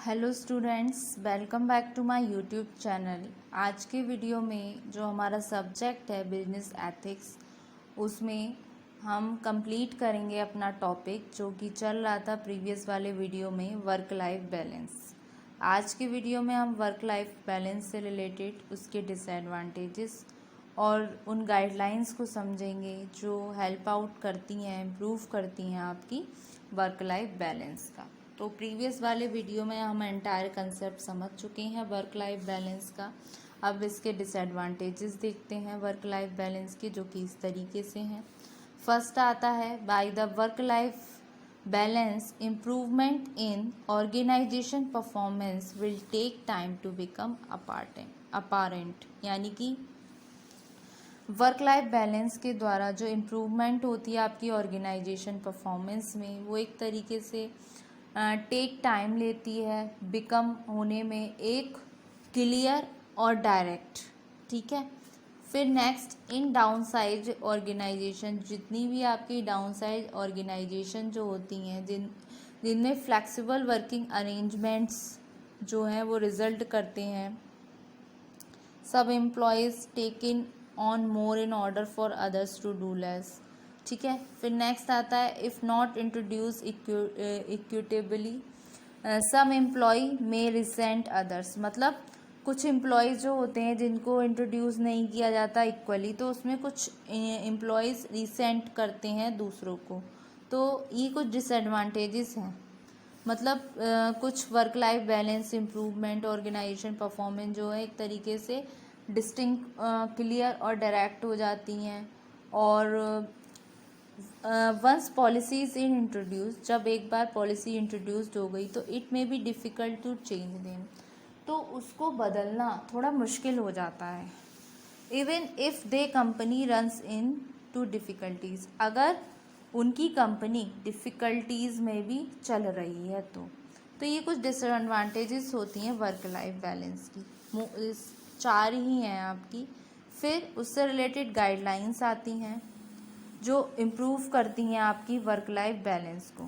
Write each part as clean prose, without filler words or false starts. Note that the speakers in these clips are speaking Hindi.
Hello students, welcome back to my YouTube channel. आज के वीडियो में जो हमारा सब्जेक्ट है बिजनेस एथिक्स, उसमें हम कंप्लीट करेंगे अपना टॉपिक जो कि चल रहा था प्रीवियस वाले वीडियो में, वर्क लाइफ बैलेंस। आज के वीडियो में हम वर्क लाइफ बैलेंस से रिलेटेड उसके डिसएडवांटेजेस और उन गाइडलाइंस को समझेंगे जो हेल्प आउट करती हैं, इम्प्रूव करती हैं आपकी वर्क लाइफ बैलेंस का। तो प्रीवियस वाले वीडियो में हम एंटायर कंसेप्ट समझ चुके हैं वर्क लाइफ बैलेंस का। अब इसके डिसएडवांटेजेस देखते हैं वर्क लाइफ बैलेंस के, जो कि इस तरीके से हैं। फर्स्ट आता है, by the work life balance improvement in organisation performance will take time to become apparent. यानी कि वर्क लाइफ बैलेंस के द्वारा जो इम्प्रूवमेंट होती है आपकी ऑर्गेनाइजेशन परफॉर्मेंस में, वो एक तरीके से टेक टाइम लेती है बिकम होने में, एक क्लियर और डायरेक्ट। ठीक है। फिर नेक्स्ट, इन डाउन साइज ऑर्गेनाइजेशन, जितनी भी आपकी डाउन साइज ऑर्गेनाइजेशन जो होती हैं, जिनमें फ्लेक्सिबल वर्किंग अरेंजमेंट्स जो हैं वो रिजल्ट करते हैं, सब employees take in on more in order for others to do less. ठीक है। फिर नेक्स्ट आता है, if not introduce equitably some employee may resent others. मतलब कुछ एम्प्लॉयज़ जो होते हैं जिनको इंट्रोड्यूस नहीं किया जाता इक्वली, तो उसमें कुछ एम्प्लॉयज़ रिसेंट करते हैं दूसरों को। तो ये कुछ डिसएडवांटेजेस हैं। मतलब कुछ work life balance improvement organisation performance जो है एक तरीके से डिस्टिंक्ट, क्लियर और डायरेक्ट हो जाती हैं। और वंस पॉलिसीज इन इंट्रोड्यूस, जब एक बार पॉलिसी इंट्रोड्यूस्ड हो गई तो it may be difficult to change them, तो उसको बदलना थोड़ा मुश्किल हो जाता है। Even if they company runs into difficulties, अगर उनकी कंपनी डिफ़िकल्टीज़ में भी चल रही है तो ये कुछ डिसएडवांटेजेस होती हैं वर्क लाइफ बैलेंस की। इस 4 ही हैं आपकी। फिर उससे रिलेटेड गाइडलाइंस आती हैं जो इम्प्रूव करती हैं आपकी वर्क लाइफ बैलेंस को।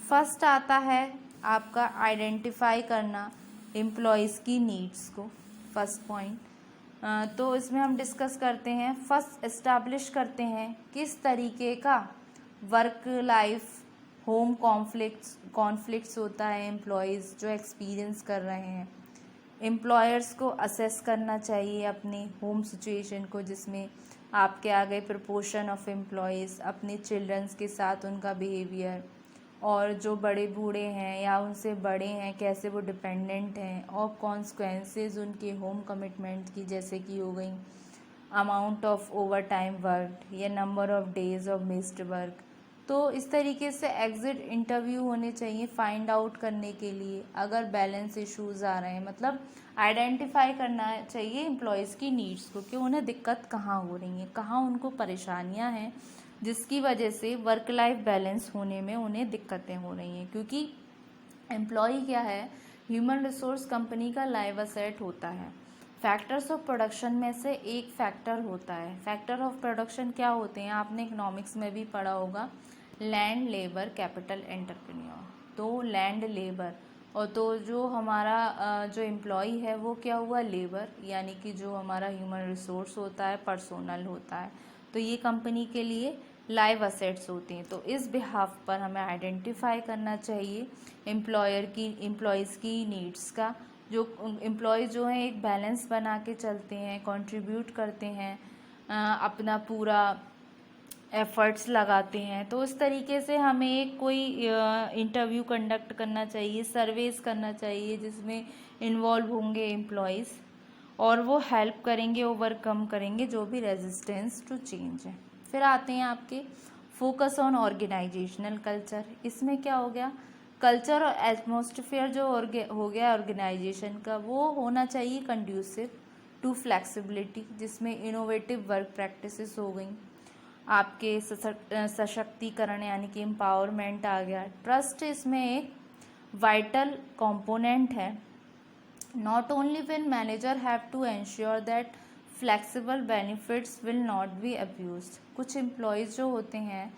फर्स्ट आता है आपका आइडेंटिफाई करना एम्प्लॉयज़ की नीड्स को, फर्स्ट पॉइंट। तो इसमें हम डिस्कस करते हैं, फर्स्ट एस्टैब्लिश करते हैं किस तरीके का वर्क लाइफ होम कॉन्फ्लिक्ट्स होता है एम्प्लॉयज़ जो एक्सपीरियंस कर रहे हैं। एम्प्लॉयर्स को असेस करना चाहिए अपने होम सिचुएशन को, जिसमें आपके आ गए प्रपोर्शन ऑफ एम्प्लॉयज़, अपने चिल्ड्रंस के साथ उनका बिहेवियर, और जो बड़े बूढ़े हैं या उनसे बड़े हैं कैसे वो डिपेंडेंट हैं, और कॉन्सिक्वेंसेस उनके होम कमिटमेंट की, जैसे कि हो गई amount of overtime work या number of days of missed work. तो इस तरीके से एग्जिट इंटरव्यू होने चाहिए फाइंड आउट करने के लिए अगर बैलेंस इश्यूज आ रहे हैं। मतलब आइडेंटिफाई करना चाहिए एम्प्लॉयज़ की नीड्स को कि उन्हें दिक्कत कहाँ हो रही है, कहाँ उनको परेशानियां हैं जिसकी वजह से वर्क लाइफ बैलेंस होने में उन्हें दिक्कतें हो रही हैं। क्योंकि एम्प्लॉय क्या है, ह्यूमन रिसोर्स कंपनी का लाइव असेट होता है। फैक्टर्स ऑफ प्रोडक्शन में से एक फैक्टर होता है। फैक्टर ऑफ प्रोडक्शन क्या होते हैं, आपने इकोनॉमिक्स में भी पढ़ा होगा, लैंड, लेबर, कैपिटल, एंटरप्रेन्योर। तो लैंड, लेबर, और तो जो हमारा जो एम्प्लॉय है वो क्या हुआ, लेबर, यानी कि जो हमारा ह्यूमन रिसोर्स होता है, पर्सोनल होता है। तो ये कंपनी के लिए लाइव असेट्स होते हैं। तो इस बिहाफ पर हमें आइडेंटिफाई करना चाहिए एम्प्लॉयज़ की नीड्स का। जो एम्प्लॉयज़ जो हैं एक बैलेंस बना के चलते हैं, कंट्रीब्यूट करते हैं, अपना पूरा एफर्ट्स लगाते हैं। तो इस तरीके से हमें एक कोई इंटरव्यू कंडक्ट करना चाहिए, सर्वेस करना चाहिए, जिसमें इन्वॉल्व होंगे एम्प्लॉयज़ और वो हेल्प करेंगे, ओवरकम करेंगे जो भी रेजिस्टेंस टू चेंज है। फिर आते हैं आपके फोकस ऑन ऑर्गेनाइजेशनल कल्चर। इसमें क्या हो गया, कल्चर और एटमॉस्फेयर जो हो गया ऑर्गेनाइजेशन का, वो होना चाहिए कंड्यूसिव टू फ्लेक्सिबिलिटी, जिसमें इनोवेटिव वर्क प्रैक्टिसेस हो गई, आपके सशक्तिकरण यानी कि एम्पावरमेंट आ गया। ट्रस्ट इसमें एक वाइटल कंपोनेंट है। Not only when manager have to ensure that flexible benefits will not be abused. कुछ एम्प्लॉयज़ जो होते हैं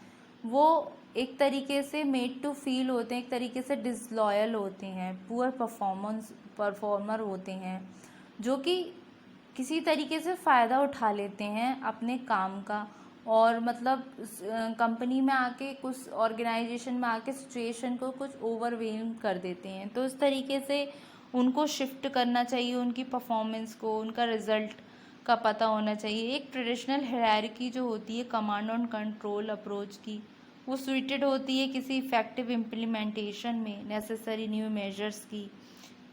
वो एक तरीके से मेड टू फील होते हैं, एक तरीके से डिसलॉयल होते हैं, पुअर परफॉर्मर होते हैं, जो कि किसी तरीके से फ़ायदा उठा लेते हैं अपने काम का, और मतलब कंपनी में आके, कुछ ऑर्गेनाइजेशन में आके सिचुएशन को कुछ ओवरवेलम कर देते हैं। तो इस तरीके से उनको शिफ्ट करना चाहिए, उनकी परफॉर्मेंस को, उनका रिजल्ट का पता होना चाहिए। एक ट्रेडिशनल हायरार्की जो होती है कमांड एंड कंट्रोल अप्रोच की, वो सुइटेड होती है किसी इफेक्टिव इम्प्लीमेंटेशन में नेसेसरी न्यू मेजर्स की,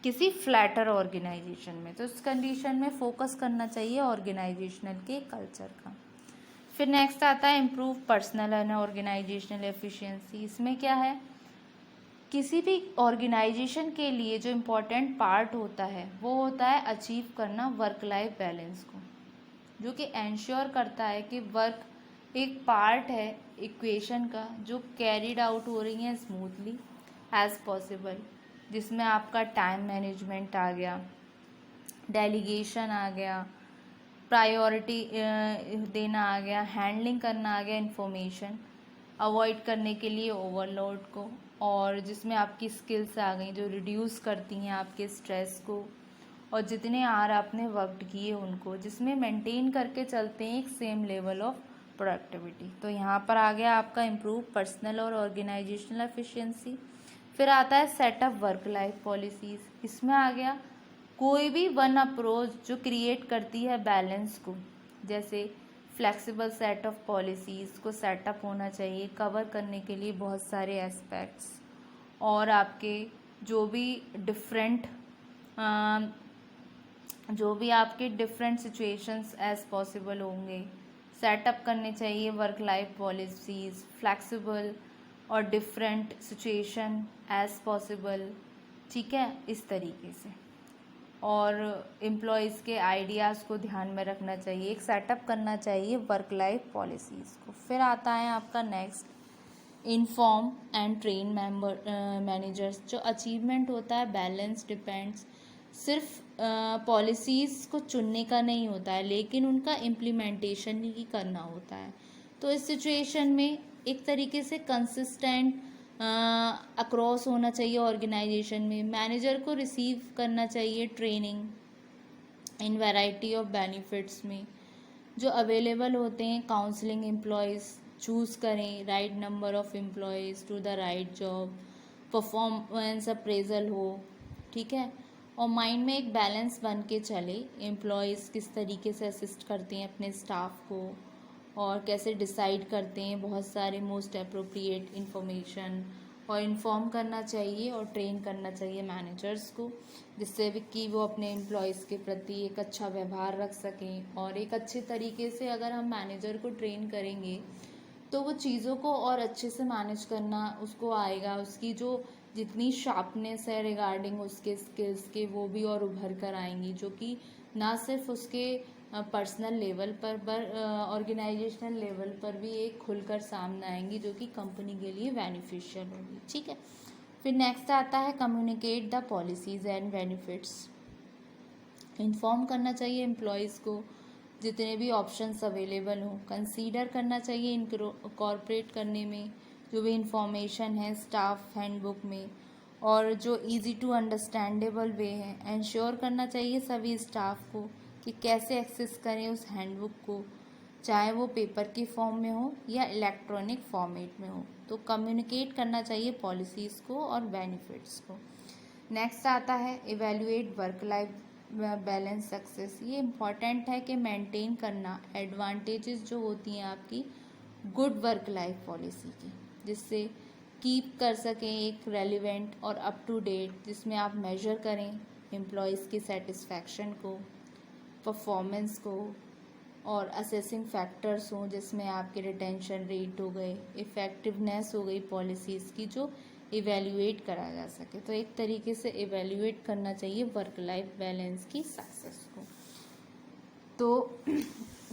किसी फ्लैटर ऑर्गेनाइजेशन में। तो इस कंडीशन में फोकस करना चाहिए ऑर्गेनाइजेशनल के कल्चर का। फिर नेक्स्ट आता है improve personal and organisational efficiency. इसमें क्या है, किसी भी ऑर्गेनाइजेशन के लिए जो इम्पोर्टेंट पार्ट होता है वो होता है अचीव करना वर्क लाइफ बैलेंस को, जो कि एंश्योर करता है कि वर्क एक पार्ट है इक्वेशन का जो कैरीड आउट हो रही है स्मूथली एज पॉसिबल, जिसमें आपका टाइम मैनेजमेंट आ गया, डेलीगेशन आ गया, प्रायोरिटी देना आ गया, हैंडलिंग करना आ गया इन्फॉर्मेशन, अवॉइड करने के लिए ओवरलोड को, और जिसमें आपकी स्किल्स आ गई जो रिड्यूस करती हैं आपके स्ट्रेस को, और जितने आर आपने वर्क किए उनको, जिसमें मेंटेन करके चलते हैं एक सेम लेवल ऑफ प्रोडक्टिविटी। तो यहाँ पर आ गया आपका इम्प्रूव पर्सनल और ऑर्गेनाइजेशनल एफिशिएंसी। फिर आता है सेटअप वर्क लाइफ पॉलिसीज़। इसमें आ गया कोई भी वन अप्रोच जो क्रिएट करती है बैलेंस को, जैसे फ्लेक्सिबल सेट ऑफ पॉलिसीज़ को सेटअप होना चाहिए कवर करने के लिए बहुत सारे एस्पेक्ट्स, और आपके जो भी डिफरेंट सिचुएशंस एज पॉसिबल होंगे, सेटअप करने चाहिए वर्क लाइफ पॉलिसीज़ फ्लेक्सिबल और डिफरेंट सिचुएशन एज पॉसिबल, ठीक है, इस तरीके से। और एम्प्लॉयज़ के आइडियाज़ को ध्यान में रखना चाहिए, एक सेटअप करना चाहिए वर्क लाइफ पॉलिसीज़ को। फिर आता है आपका next inform and train managers. जो अचीवमेंट होता है बैलेंस डिपेंड्स सिर्फ पॉलिसीज़ को चुनने का नहीं होता है, लेकिन उनका इम्प्लीमेंटेशन ही करना होता है। तो इस सिचुएशन में एक तरीके से कंसिस्टेंट अक्रॉस होना चाहिए ऑर्गेनाइजेशन में। मैनेजर को रिसीव करना चाहिए training in variety of benefits में जो अवेलेबल होते हैं। काउंसलिंग एम्प्लॉयज़ चूज़ करें, right number of employees to the right job, performance appraisal हो, ठीक है, और माइंड में एक बैलेंस बन के चले। एम्प्लॉयज़ किस तरीके से असिस्ट करते हैं अपने स्टाफ को और कैसे डिसाइड करते हैं बहुत सारे मोस्ट अप्रोप्रिएट इन्फॉर्मेशन, और इन्फॉर्म करना चाहिए और ट्रेन करना चाहिए मैनेजर्स को, जिससे कि वो अपने एम्प्लॉयज़ के प्रति एक अच्छा व्यवहार रख सकें। और एक अच्छे तरीके से अगर हम मैनेजर को ट्रेन करेंगे तो वो चीज़ों को और अच्छे से मैनेज करना उसको आएगा, उसकी जो जितनी शार्पनेस है रिगार्डिंग उसके स्किल्स के वो भी और उभर कर आएंगी, जो कि ना सिर्फ उसके पर्सनल लेवल पर ऑर्गेनाइजेशनल लेवल पर भी एक खुलकर सामने आएंगी, जो कि कंपनी के लिए बेनिफिशियल होगी, ठीक है। फिर नेक्स्ट आता है communicate the policies and benefits. Inform करना चाहिए एम्प्लॉयज़ को जितने भी ऑप्शंस अवेलेबल हों, कंसीडर करना चाहिए इनकॉर्पोरेट करने में जो भी इंफॉर्मेशन है स्टाफ हैंडबुक में, और जो इजी टू अंडरस्टैंडेबल वे है इंश्योर करना चाहिए सभी स्टाफ को कि कैसे एक्सेस करें उस हैंडबुक को, चाहे वो पेपर की फॉर्म में हो या इलेक्ट्रॉनिक फॉर्मेट में हो। तो कम्युनिकेट करना चाहिए पॉलिसीज़ को और बेनिफिट्स को। नेक्स्ट आता है evaluate work life balance success. ये इम्पॉर्टेंट है कि मेंटेन करना एडवांटेजेस जो होती हैं आपकी गुड वर्क लाइफ पॉलिसी की, जिससे कीप कर सकें एक रेलिवेंट और अप टू डेट, जिसमें आप मेजर करें एम्प्लॉयज़ की सेटिस्फैक्शन को, परफॉर्मेंस को, और असेसिंग फैक्टर्स हों जिसमें आपके रिटेंशन रेट हो गए, इफ़ेक्टिवनेस हो गई पॉलिसीज़ की, जो इवेल्युएट करा जा सके। तो एक तरीके से इवेल्युएट करना चाहिए वर्क लाइफ बैलेंस की सक्सेस को। तो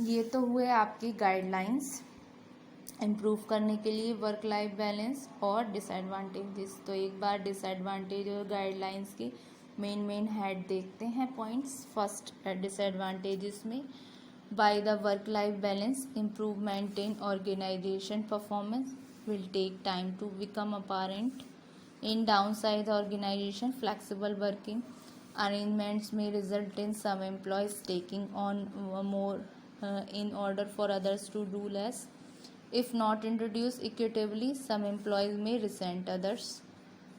ये तो हुए आपकी गाइडलाइंस इम्प्रूव करने के लिए वर्क लाइफ बैलेंस और डिसएडवांटेजेस। तो एक बार डिसएडवांटेज और गाइडलाइंस के मेन हेड देखते हैं पॉइंट्स। फर्स्ट डिसएडवांटेजेस में by the work life balance improve maintain organisation performance. will take time to become apparent. In downsized organization, flexible working arrangements may result in some employees taking on more in order for others to do less. If not introduced equitably, some employees may resent others.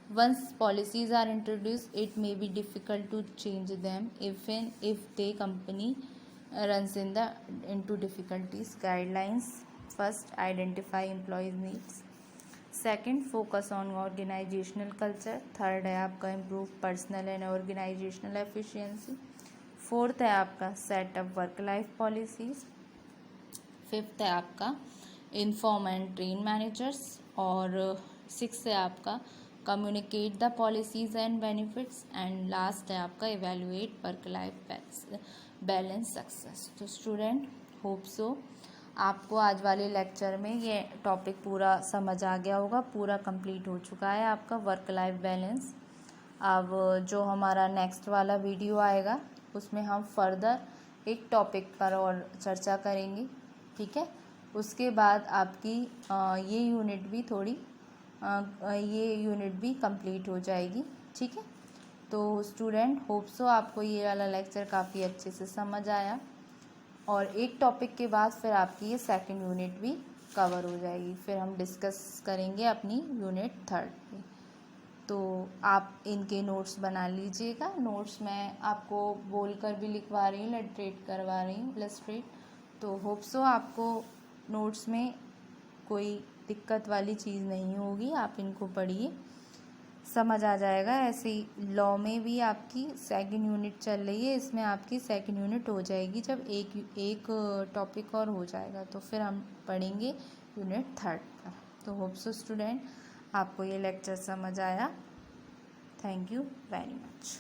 Once policies are introduced, it may be difficult to change them even if the company runs into difficulties. Guidelines: first, identify employees' needs. Second, focus on organisational culture. Third है आपका improve personal and organisational efficiency. Fourth है आपका set up work life policies. Fifth है आपका इन्फॉर्म एंड ट्रेन मैनेजर्स. और सिक्स है आपका communicate the policies and benefits. And last है आपका evaluate work life balance success. तो स्टूडेंट, होप सो आपको आज वाले लेक्चर में ये टॉपिक पूरा समझ आ गया होगा. पूरा कंप्लीट हो चुका है आपका वर्क लाइफ बैलेंस. अब जो हमारा नेक्स्ट वाला वीडियो आएगा उसमें हम फर्दर एक टॉपिक पर और चर्चा करेंगे. ठीक है, उसके बाद आपकी ये यूनिट भी कंप्लीट हो जाएगी. ठीक है, तो स्टूडेंट, होप सो आपको ये वाला लेक्चर काफ़ी अच्छे से समझ आया. और एक टॉपिक के बाद फिर आपकी ये सेकंड यूनिट भी कवर हो जाएगी. फिर हम डिस्कस करेंगे अपनी यूनिट थर्ड पे. तो आप इनके नोट्स बना लीजिएगा. नोट्स मैं आपको बोलकर भी लिखवा रही हूँ, इलस्ट्रेट करवा रही हूँ, इलस्ट्रेट. तो होप सो आपको नोट्स में कोई दिक्कत वाली चीज़ नहीं होगी. आप इनको पढ़िए, समझ आ जाएगा. ऐसे ही लॉ में भी आपकी सेकंड यूनिट चल रही है, इसमें आपकी सेकंड यूनिट हो जाएगी जब एक टॉपिक और हो जाएगा. तो फिर हम पढ़ेंगे यूनिट थर्ड पर. तो होप सो स्टूडेंट आपको ये लेक्चर समझ आया. Thank you very much.